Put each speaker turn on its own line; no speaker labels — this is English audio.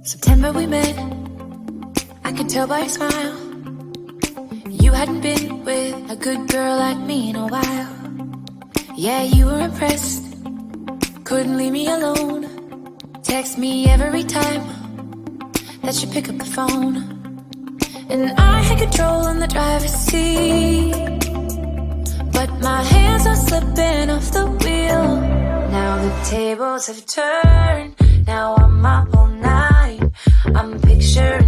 September we met, I could tell by your smile. You hadn't been with a good girl like me in a while. Yeah, you were impressed, couldn't leave me alone. Text me every time that you pick up the phone. And I had control in the driver's seat, but my hands are slipping off the wheel. Now the tables have turned, now I'm up all night. I'm picturing